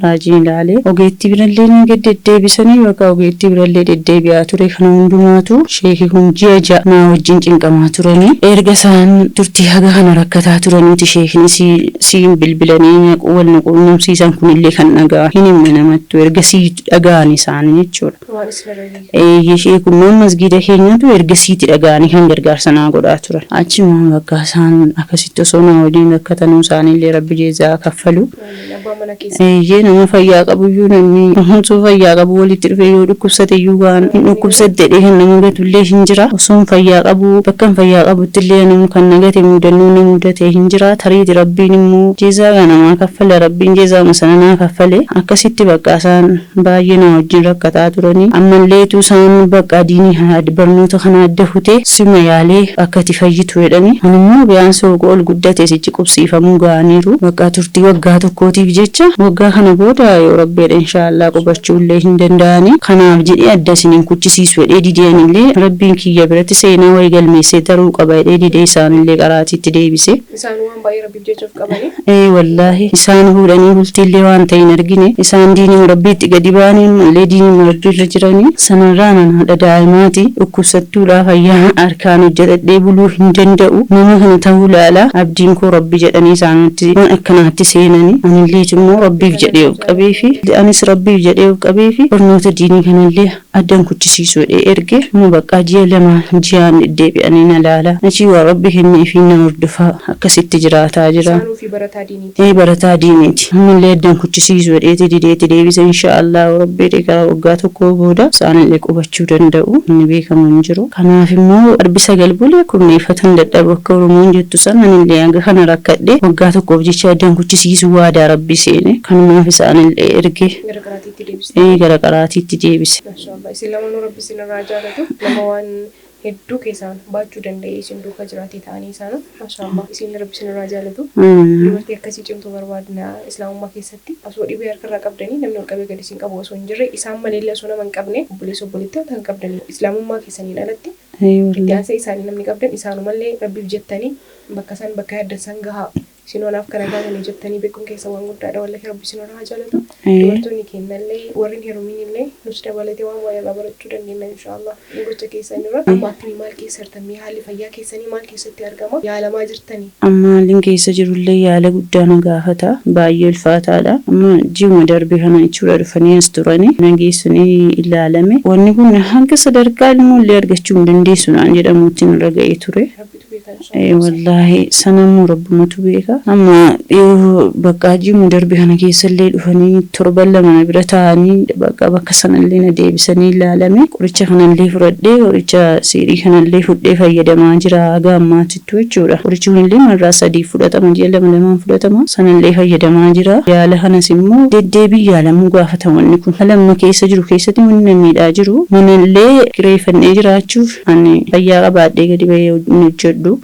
[SPEAKER 3] Raajii ilaalee ogeettii birallee ni deddeebisanii bakka ogeettii birallee deddeebi'aa ture kana hundumaatu sheekii kun ji'a ja'a naa wajjin cinqamaa turanii erga isaan turtii haga kana rakkataa turaniiti sheekni siin bilbilanii wal quunnamsiisan kunillee kan dhagaa hin himne namattu erga sii dhaga'an isaanii jechuudha. Sheekummaan masgiida keenyatu erga siiti dhaga'anii kan gargaarsa naa godhaa turan achimaan bakka isaan akkasitti osoo naa waliin rakkatanuu isaaniillee rabbi jeezaa kaffalu. Nama fayyaa qabu iyyuu namni osoo fayyaa qabu walitti dhufee yoo dhukkubsate iyyuu waan hin dhukkubsadde kan nama gatullee hin jira osoo fayyaa qabu bakka fayyaa qabutti illee nama kan nagate mudannoo nama mudate hin jira tariiti rabbiin immoo jeezaa namaa kaffale rabbiin jeezaa masananaa kaffale akkasitti bakka isaan baay'ee na wajjin rakkataa turanii ammalleetu isaan bakka diinii barnoota kana adda fute sima yaalee akka itti fayyitu jedhanii immoo biyyaansa ol guddate sichi qubsiifamuu ga'aniiru bakka turtii waggaa tokkootiif jecha waggaa kana booda yoo rabbeedha inshaallah qubachuullee hin danda'ani kanaaf jedhee adda isiniin kuchisiisu jedhee dideanillee rabbiin kiyya biratti seenaa wayii galmeessee taruu qaba jedhee didee isaanillee qaraatiitti deebise.
[SPEAKER 1] Isaan waan baay'ee rabbiif jechuuf qabani.
[SPEAKER 3] Wallaahi isaan fuudhanii bultiillee waan ta'e hin argine isaan diinii rabbiitti gadi ba'anii mallee diinii rabbiirra jiranii sanarraa nan haadha daa'imaati dhukkubsattuudhaa fayyaa harkaan hojjetadhee buluu hin danda'u nama kana ta'uu laala abdiin koo rabbi jedhanii isaanitti waan akkanaatti seenanii anillee immoo rabbiif jedhee of qabee fi anis rabbiif jedhee of qabee fi barnoota diinii kanallee addaan kuchisiisuu erge mu bakka ji'a lama ji'aan deddeebi'anii na laala achi waa rabbi kennee fi na hordofaa akkasitti jiraataa jira. Barataa diiniiti ammallee addaan kuchisiisuu dideetti deebisa inshaallah rabbi gara waggaa tokko booda isaanillee qubachuu danda'u inni beekamu hin jiru kanaaf immoo arbisa galbulee kurneeffatan dadhabu akka oromoon jettu sananillee hanga kana rakkadhe waggaa tokkoof jecha addaan kuchisiisuu waadaa rabbi seene kanumaaf isaanillee erge gara qaraatiitti deebise.
[SPEAKER 1] Isin lamaanuu rabbi isinirraa jaalatu nama waan hedduu keessaan baachuu danda'e isin duuka jiraatii ta'anii isaanii maashaallah isin rabbi isinirraa jaalatu dubartii akkasii cimtuu barbaadna islaamummaa keessatti osoo dhibee harkarraa qabdanii namni ol qabee gadi isin qabu osoo hin jirre isaan maleellee osoo nama hin qabne obboleessa obboleettii kan qabdanii islaamummaa keessaniin alatti itti aansee isaanii namni qabdan isaanumallee rabbiif jettanii bakka isaan bakka yaaddan san gahaa Sinonaaf kana gaafanii jettanii beekuun keessa waan guddaadha. Wallahi rabbi sinona haa jaalatu. Dubartoonni kennallee warreen heerumin illee nus dabalatee waan waa'ee barachuu dandeenya inshallah. Gocha keessan irra amma akkamii maal keessa jirtanii haalli fayyaa keessanii maal keessatti argama yaalamaa jirtanii.
[SPEAKER 3] Amma haalli keessa jirullee yaala guddaa na gaafata. Baay'ee ulfaataadha. Amma ji'uma darbe kana jechuudha dhufanii as turanii nageessanii ilaalame. Wanni kun hanga sadarkaa ilmoollee argachuu hin dandeessu naan jedhamuutti nurra ga'ee ture. Wallahi sanamuu rabbumatu beeka. Amma dhiyoo bakka ji'uma darbe kana keessallee dhufanii torban lama bira taa'anii bakka sanallee na deebisanii ilaalame. Qoricha kanallee fudhadhee qoricha siirii kanallee fudhee fayyadamaa jira haga ammaatittu jechuudha. Qorichi kunillee marraa 3 fudhatama ji'a 2 fudhatama. Sanallee fayyadamaa jira. Yaala kanas immoo deddeebii yaalamuu gaafata wanni kun. Halamma keessa jiru keessatti wanni miidhaa jiru. Manallee kireeffannee jiraachuuf ani fayyaa qabaadhee gadi bahee hojjedhu.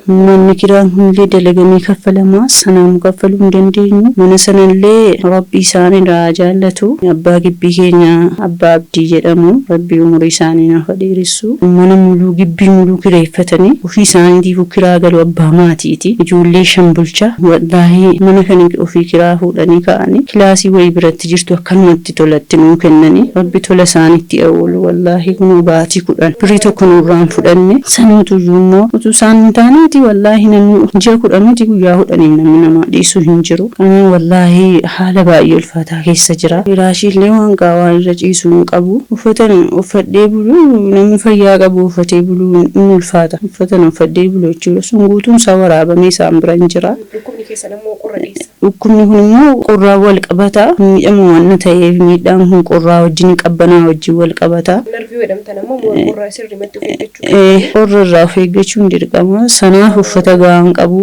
[SPEAKER 3] Manni kiraan kunillee dalagamee kaffalama. Sanaan kaffaluu hin dandeenyu. Mana sanallee rabbi isaan irraa jaallatu. Abbaa gibbii keenya abbaa abdii jedhamu. Rabbi umurii isaanii naaf dheeressu. Mana muluu gibbii muluu kireeffatanii ofii isaaniitiif kiraa galu abbaa maatiiti. Ijoollee 5 bulcha. Wallahi mana kana ofii kiraa fuudhanii ka'anii kilaasii wayii biratti jirtu akkanumatti tolatti nuu kennanii rabbi tola isaaniitti awwalu. Wallahi kun baatii 10 birrii tokko nurraan fudhanne sanuutu immoo utuu isaan hin taaneeti wallahi namni ji'a 10 miti guyyaa 10 namni nama dhiisu hin jiru. Kana wallahi haala baay'ee ulfaataa keessa jira. Firaashiillee waan qaawaa irra ciisu hin qabu. Uffatan uffadhee bulu namni fayyaa qabu uffatee bulu hin ulfaata. Uffatan uffadhee bulu jechuudha. Sun guutuun isaa waraabamee isaan bira hin jira.
[SPEAKER 1] Dhukkubni keessan immoo qorra dheessa.
[SPEAKER 3] Dhukkubni kun immoo qorraa wal qabata. Miidhama waan ta'eef miidhaan kun qorraa wajjin qabbanaa wajjin wal qabata.
[SPEAKER 1] Narvii jedhamtan immoo qorraa sirriitti of eeggachuu.
[SPEAKER 3] Qorra irraa of eeggachuun dirqama. Sanaaf uffata gahaan qabu.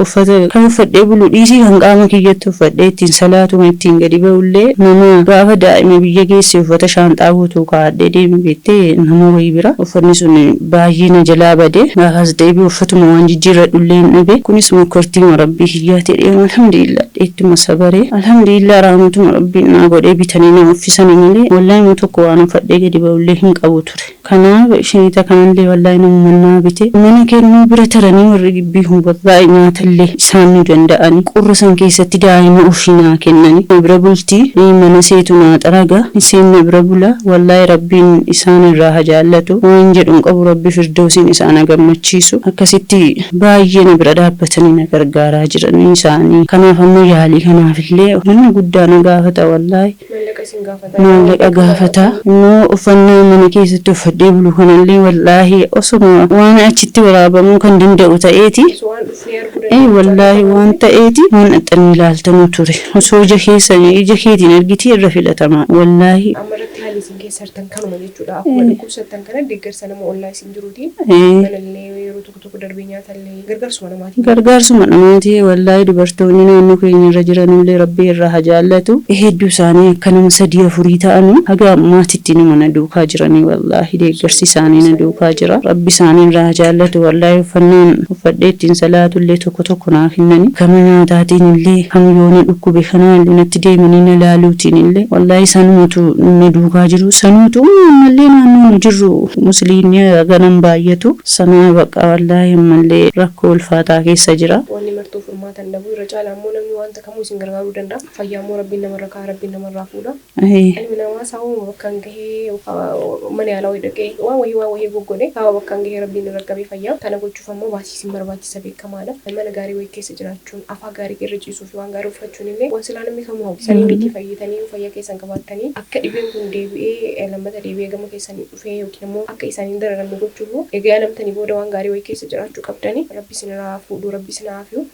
[SPEAKER 3] Uffata kan uffadhee bulu dhiisii kan qaama kiyyatti uffadhee ittiin salaatuma ittiin gadi ba'ullee nama gaafa daa'ima biyya geesse uffata shaanxaa guutuu kaa'adhee deemi beektee nama wayii bira. Uffanni sun baay'ee na jalaa bade. Gaafas deebi'ee uffatuma waan jijjiirradhullee hin dhabe. Kunis mokkortiima rabbii kiyyaa ta'ee alhamdulillah ittuma sabaree. Alhamdulillah rahmatuma rabbiin naa godhee bitanii na uffisanii malee wallahi mu tokko waan uffadhee gadi ba'ullee hin qabu ture. Kanaaf isheeta kanallee wallahi nama mannaa bite. Mana kennuu bira taranii warri gibbii kun wallahi nyaatallee isaan nu danda'anii qorra san keessatti daa'ima ofii naa kennanii bira bultii mana seetu naa xaraga iseen bira bula wallahi rabbiin isaan irraa haa jaallatu waan jedhuun qabu rabbi firdoosiin isaan gammachiisu akkasitti baay'ee na bira dhaabbatanii na gargaaraa jiranii isaanii. Kanaaf ammoo yaalii kanaafillee wanni guddaa na gaafata wallahi. Maallaqa gaafata. Immoo uffannaa mana keessatti uffadhee bulu kanallee wallahi osuma waan achitti waraabamuu kan danda'u ta'eeti. Wallahi waan ta'eeti waan axxanii ilaaltanuu ture. Osoo ija keetiin argitii irra filatamaa wallahi.
[SPEAKER 1] Ammarratti haalli isin keessa jirtan kanuma jechuudha. Akkuma dhukkubsattan kana deeggarsa nama ollaa isin jiruutiin. Manallee yeroo tokko darbee nyaatallee gargaarsuma namaati.
[SPEAKER 3] Gargaarsuma namaati wallahi dubartoonni naannoo keenya irra jiranillee rabbi irraa haa jaallatu. Hedduu isaanii akka nama 3-4 ta'anii haga ammaatitti nama na duukaa jiranii wallahi deeggarsi isaanii na duukaa jira. Rabbi isaanii irraa haa jaallatu wallahi uffannaan uffadhee ittiin salaatullee tokko naa kennanii gama nyaataatiin illee kan yoona dhukkube kanaallee natti deemanii na laaluutiin illee wallahi sanumatu na duukaa jiru. Sanuutu ammallee naannoo nu jirru musliimni ganan baay'atu sanaa baqa wallahi ammallee rakkoo ulfaataa keessa jira.
[SPEAKER 1] Wanni martuu furmaatan dhabuu irra caalaa immoo namni wanta kamuu isin gargaaruu danda'a. Fayyaa immoo rabbiin namarra kaa rabbiin namarraa fuudha. Ilmi namaa saawuma bakkaan gahee mana yaalaa wayii dhaqee waan wayii goggodhe hawa bakkaan gahee rabbiin irra qabee fayyaa. Kana gochuuf ammoo baasiisiin barbaachisa beekamaadha. Mana gaarii wayii keessa jiraachuun afaa gaarii irra ciisuu fi waan gaarii uffachuun illee waan silaa namni kamuu hawwu. Sanii miti fayyitanii fayyaa keessan qabaattanii akka dhibeen kun deebi'ee lammata deebi'ee gama keessanii dhufee yookiin immoo akka isaaniin dararamne gochuuf egaa namtanii booda waan gaarii wayii keessa jiraachuu qabdanii rabbi sinirraa fuudhuu rabbi sinaa hafiu.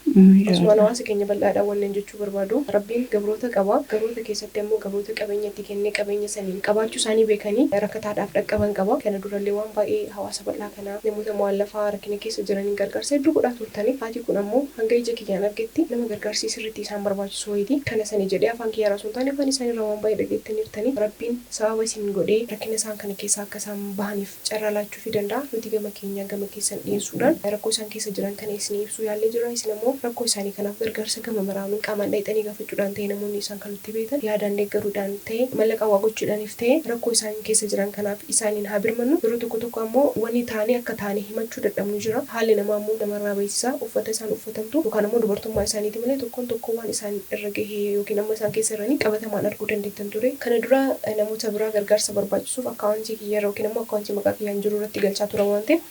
[SPEAKER 1] Osoo hawaasa keenya bal'aadhaan wannan jechuu barbaadu rabbiin gabroota qaba. Gabroota keessatti ammoo gabroota qabeenyatti kennee qabeenya saniin qabaachuu isaanii beekanii rakkataadhaaf dhaqqaban qaba. Kana durallee waan baay'ee hawaasa bal'aa kanaa namoota mu'allafaa rakkina keessa jiraniin gargaarsa hedduu godhaa turtanii. Haati kun ammoo hanga ija kiyyaan argetti nama gargaarsi sirriitti isaan barbaachisu wayiiti. Kana sanii jedhee afaan kiyyaa raasuun taane afaan isaaniirraa waan baay'ee dhageettaniirtanii rabbiin sababa isin godhee rakkina isaan kana keessaa akka isaan bahaniif carraa laachuu fi danda'a. Nuti gama keenya gama keessan dhiyeessuudhaan rakkoo isaan keessa jiran kana isin ibsuu yaallee jira. Isin ammoo rakkoo isaanii kanaaf gargaarsa gama maraanuu qaamaan dhayxanii gaafachuudhaan ta'e namoonni isaan kan nutti beekan yaadaan deeggaruudhaan barbaadaniidhaan ta'e mallaqa waa gochuudhaaniif ta'e rakkoo isaan keessa jiran kanaaf isaaniin haa birmannu. Yeroo tokko ammoo wanni taanii akka taanii himachuu dadhabnu jira. Haalli namaa ammoo namarraa beeksisa. Uffata isaan uffatamtu yookaan ammoo dubartummaa isaaniiti malee tokko waan isaan irra gahee yookiin amma isaan keessa jiranii qabatamaan arguu dandeettan ture. Kana dura namoota biraa gargaarsa barbaachisuuf akkaawuntii kiyya yookiin ammoo akkaawuntii maqaa kiyyaan jiru irratti galchaa tura waan ta'eef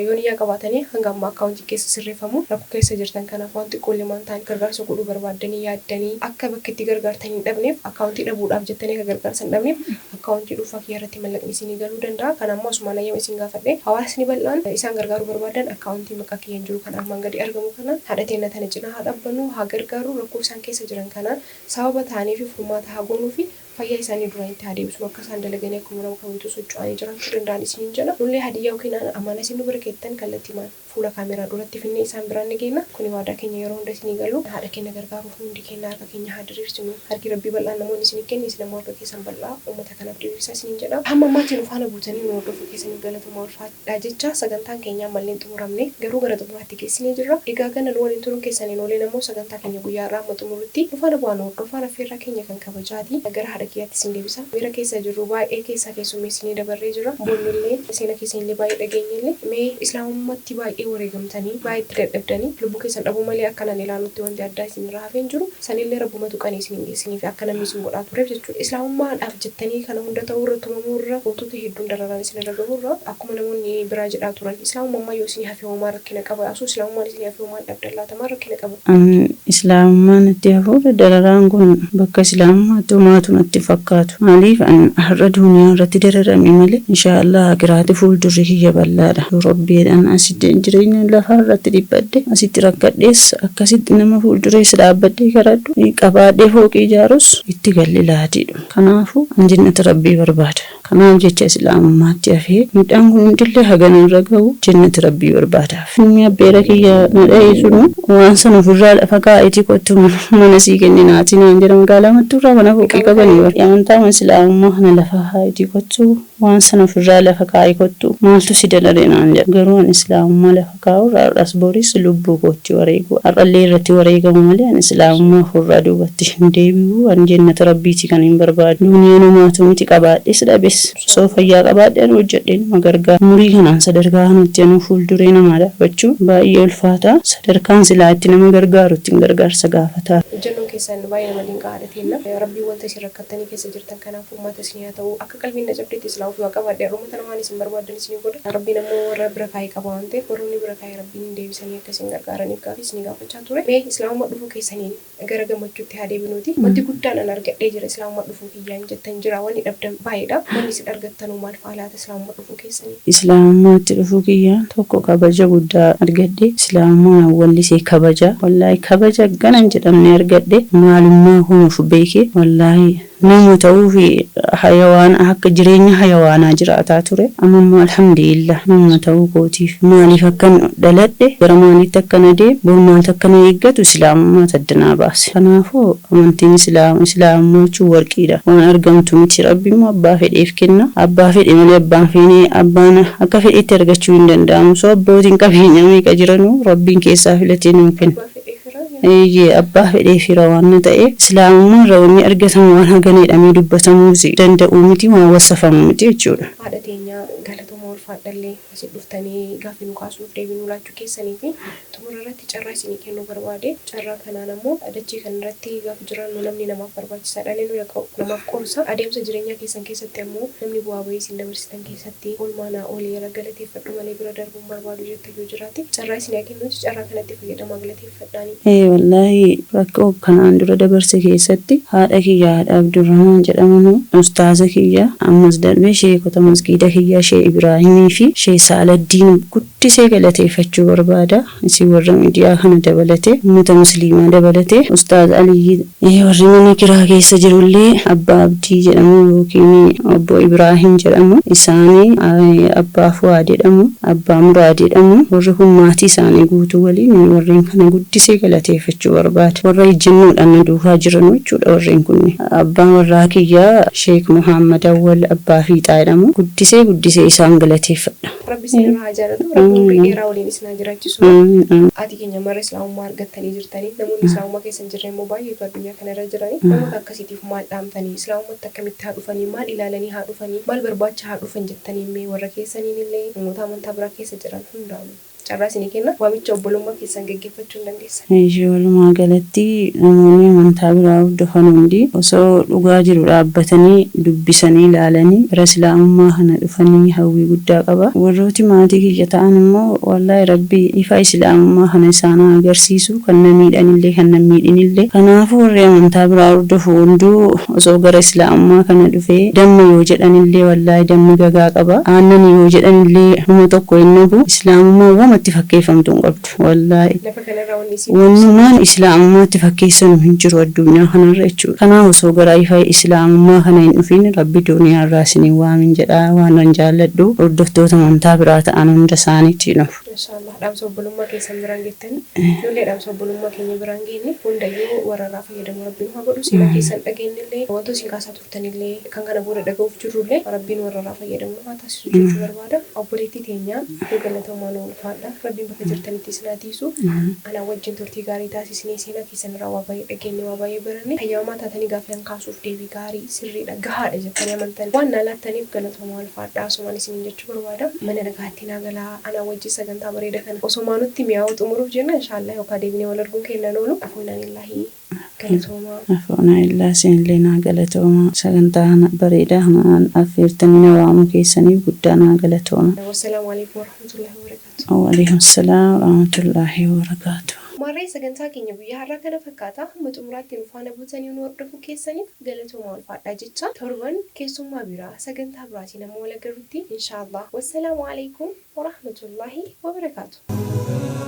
[SPEAKER 1] yoo niyyaa qabaatanii hanga amma akkaawuntii keessa sirreeffamu rakkoo keessa jirtan kanaaf wanti qollimaan ta'an gargaarsa godhuu barbaaddanii yaaddanii akka bakka itti gargaartanii hin dhabneef akkaawuntii dhabuudhaaf jettanii akka gargaarsa hin dhabneef akkaawuntii dhuunfaa kiyya irratti mallaqni isinii galuu danda'a. Kan ammoo osuma nayyama isin gaafadhe hawaasni bal'aan isaan gargaaruu barbaadan akkaawuntii maqaa kiyyaan jiru kan armaan gadi argamu kana haadhateenya tana cinaa haa dhaabbannu haa gargaaru rakkoo isaan keessa jiran kana sababa ta'anii fi furmaata haa goonuu fi fayyaa isaanii duraan itti adeemsu akka isaan dalaganii akkuma nama kamiitu socho'anii jiraachuu danda'an isiniin jedha. Nullee hadiyyaa yookiin amana isin nu bira keessan kallattii fuula kaameraa duratti finnee isaan biraan ni geenya. Kuni waadaa keenya yeroo hunda isinii galu haadha keenya gargaaruuf hundi keenya harka keenya haa diriirsinu. Harki rabbii bal'aan namoonni isinii kenni isin ammoo harka keessan bal'aa uummata kanaaf diriirsaa isiniin jedha. Hamma ammaatiin nu faana buutanii nu hordofuu keessaniif galatoomaa ulfaadha jecha sagantaan keenya ammallee xumuramne garuu gara xumuraatti geessinee jirra. Egaa kana nu waliin turuun keessaniin oolee namoo sagantaa keenya guyyaa irraa amma xumurutti nu faana bu'aa nu hordofaa affeerraa keenya kan kabajaati. Gara haadha kiyyaatti isin deebisa. Miira keessa jirru baay'ee keessa keessummeessinee dabarree jira. Boonnillee seena keessanillee baay'ee dhageenyellee mee islaamummaatti baay'ee wareegamtanii baay'ee itti dadhabdanii lubbuu keessan dhabuu malee akkanaan ilaalutti wanti addaa isin irraa hafeen jiru sanillee rabbumatu qanii isin geessiniif akka namni isin godhaa tureef jechuudha. Islaamummaadhaaf jettanii kana hunda ta'uu irra tumamuu irra wantoota hedduun dararaan isin irra gahuu irra akkuma namoonni biraa jedhaa turan islaamummaa yoo isin hafee homaa rakkina qaba asuu islaamummaan isin hafee homaa dhabdallaatamaa rakkina qaba.
[SPEAKER 3] Islaamummaan itti hafuudha dararaan kun bakka islaamummaatti homaatu natti fakkaatu. Maaliif har'a duniyaa irratti dararame malee inshaallah akiraati fuuldurri kiyya bal'aadha. Rabbiidhaan asitti jireenya lafaa irratti dhibbadde asitti rakkadhees akkasitti nama fuuldurees dhaabbadhee karadhu qabaadhee fooqii ijaarus itti galli laatiidha. Kanaafuu jannata rabbii barbaada. Kanaaf jecha islaamummaatti hafee midhaan kun hundillee hagana irra gahu jannati rabbii barbaadaaf. Inni abbeera kiyya na dhayeessunu waan sana ofirraa lafa kaa'eetii kottu mana sii kenninaati naan jedha magaalaa mattuurraa mana fooqii qabanii bara. Amantaa islaamummaa kana lafa kaa'eetii kottu waan sana ofirraa lafa kaa'ee kottu maaltu si dalaree naan jedha. Garuu an islaamummaa lafa kaa'u raadhas boris lubbuu kootti wareegu har'allee irratti wareegamu malee an islaamummaa ofirraa duubatti hin deebi'u an jannata rabbiiti kan hin barbaadu. Duniyaa namaatu miti qabaadhes dhabes soo fayyaa qabaadheen hojjedheen magargaa umurii kanaan sadarkaa kanatti anu fuulduree namaa dhaabbachuu baay'ee ulfaata. Sadarkaan silaa itti nama gargaarutti hin gargaarsa gaafata.
[SPEAKER 1] Jennuun keessan baay'ee nama dinqaa haadhateenna rabbii wanta isin rakkattanii keessa jirtan kanaaf uummata isin haa ta'u akka qalbiin na cabdeetti islaa ofii waa qabaadhe uummata namaan isin barbaadan isin godha. Rabbiin ammoo warra bira kaa'ee qaba waan ta'eef warroonni bira kaa'ee rabbiin deebisanii akka isin gargaaraniif gaafii isin gaafachaa ture. Mee islaamummaa dhufuu keessaniin gara gammachuutti haa deebinuuti. Wanti guddaan an argadhee jira islaamummaa dhufuu kiyyaan jettan jira wanni dhabdan baay'eedha. Wanni isin argattanuu maal faalaata islaamummaa dhufuu keessanii?
[SPEAKER 3] Islaamummaatti dhufuu kiyyaan tokko kabaja guddaa argadhe. Islaamummaan wallisee kabaja wallaahi kabaja ganan jedhamne argadhe maalummaa kunuuf beeke wallaahi nama ta'uu fi hayawaan akka jireenya hayawaanaa jiraataa ture amma alhamdulillah nama ta'uu kootiif maaliif akkan dhaladhe gara maaliitti akkana deemu bormaata akkana eeggatu islaamummaa taddanaa baase. Kanaafuu amantiin islaamummaa jechuun warqiidha waan argamtu miti rabbi immoo abbaa fedheef kenna abbaa fedhe malee abbaan feenee abbaan akka fedhetti argachuu hin danda'amu. So abbootiin qabeenya meeqa jiranuu rabbiin keessaa filatee nuu kenna. Abbaa fedhee fira waan ta'e islaamummaa irraa wanni argatamu waan haganeedhamee dubbatamuu danda'u miti waan wasafamu miti jechuudha.
[SPEAKER 1] Haadha teenya galatooma ulfaadhallee asii dhuftanii gaaffii nu kaasuuf deebii nu laachuu keessanii fi xumura irratti carraa isinii kennuu barbaade. Carraa kanaan ammoo dachee kana irratti gaafa jiraannu namni namaaf barbaachisaadha. Inni namaaf qorsa adeemsa jireenyaa keessan keessatti ammoo namni bu'aa bahii isin dabarsitan keessatti oolmaanaa oolee galateeffadhu malee bira darbuun barbaadu jette yoo jiraate carraa isinii kennuuti carraa kanatti fayyadamaa galateeffadhaani.
[SPEAKER 3] Wallahi rakkoo kanaan dura dabarse keessatti haadha kiyya haadha Abdurrahmaan jedhamu ustaaza kiyya ammas darbee sheekota masgiida kiyya Sheek Ibraahimii fi Sheek Saaladdiin guddisee galateeffachuu barbaada. Isin warra miidiyaa kana dabalatee uummata musliimaa dabalatee ustaaz Aliyyi warri mana kiraa keessa jirullee abbaa Abdii jedhamu yookiin obbo Ibraahim jedhamu isaanii abbaa Fuwaa jedhamu abbaa Muraad jedhamu warri kun maatii isaanii guutuu waliin warreen kana guddisee galateeffachuu barbaada. Warra ijjennoodhaan na duukaa jiran jechuudha warreen kun. Abbaan warraa kiyyaa Sheek Muhammad Awwal abbaa Fiixaa jedhamu guddisee isaan galateeffachuu
[SPEAKER 2] galateeffadha.
[SPEAKER 1] Rabbi sinirraa haa jaalatu. Rabbi umrii dheeraa waliin isin haa jiraachisu. Ati keenya marra islaamummaa argattanii jirtanii namoonni islaamummaa keessa hin jirre immoo baay'eetu addunyaa kanarra jiranii namoota akkasiitiif maal dhaamtanii islaamummaatti akkamitti haa dhufanii maal ilaalanii haa dhufanii maal barbaacha haa dhufan jettanii mee warra keessaniin illee namoota amantaa biraa keessa jiran hundaa'u. Carraa isinii kenna waamicha obbolummaa keessan gaggeeffachuu hin dandeessan.
[SPEAKER 2] Walumaa galatti namoonni amantaa biraa hordofan hundi osoo dhugaa jiru dhaabbatanii dubbisanii ilaalanii gara islaamummaa kana dhufanii hawwii guddaa qaba. Warrooti maatii kiyya ta'an immoo wallahi rabbi ifa islaamummaa kana isaan agarsiisu kan na miidhanillee kan na miidhinillee. Kanaafuu warri amantaa biraa hordofu hunduu osoo gara islaamummaa kana dhufee damma yoo jedhanillee wallahi dammi gagaa qaba. Aannan yoo jedhanillee nama tokko hin nabu islaamummaa itti fakkeeffamtu hin qabdu wallahi.
[SPEAKER 1] Lafa kanarraa
[SPEAKER 2] wannumaan islaamummaatti fakkeessanu hin jiru addunyaa kanarra jechuudha. Kanaaf osoo gara ifa islaamummaa kana hin dhufin rabbi duniyaarraa isinii waamin jedhaa waan an jaalladhu hordoftoota amantaa biraa ta'an hunda isaaniitti nuuf.
[SPEAKER 1] Inshallah dhaamsa obbolummaa keessan biraan geettani nullee dhaamsa obbolummaa keenya biraan geenne hundayyuu warrarraa fayyadamu rabbiin haa godhu siila keessan dhageenyillee wantoota isin kaasaa turtanillee kan kana booda dhaga'uuf jirrullee rabbiin warrarraa fayyadamu haa taasisu jechuu barbaada. Obboleettii teenya galatooma nu ulfaadha. Rabbiin bakka jirtanitti isin haa tiisu. Anaa wajjin turtii gaarii taasisnee seenaa keessan irraa waa baay'ee dhageenye waa baay'ee baranne hayyamaa taatanii gaaffii kaasuuf deebii gaarii sirriidha gahaadha jettanii amantan waan naa laattaniif galatooma ulfaadha asumaan isiniin jechuu barbaada. Mana nagaatti naa galaa anaa wajjin sagantaa bareeda kana osoo nutti mi'aawu xumuruuf jenna inshaallah yookaan deebinee wal arguun kennan oolu afoonaan illaahi galatooma.
[SPEAKER 2] Afoonaan illaa siinillee naa galatooma sagantaa bareedaa kanaan affeertanii na waamuu keessaniif guddaa naa galatooma.
[SPEAKER 1] Wassalaamu alaikum warahmatullahi wabarakatuh.
[SPEAKER 2] Waalaikum salaam warahmatullahi wabarakatuh.
[SPEAKER 1] Marree sagantaa keenya guyyaa har'aa kana fakkaata hamma xumuraatti nu faana buutanii nu hordofuu keessaniif galatooma ulfaadhaa jecha torban keessummaa biraa sagantaa biraatiin amma wal agarrutti inshaallah. Wassalaamu alaikum warahmatullahi wabarakatuh.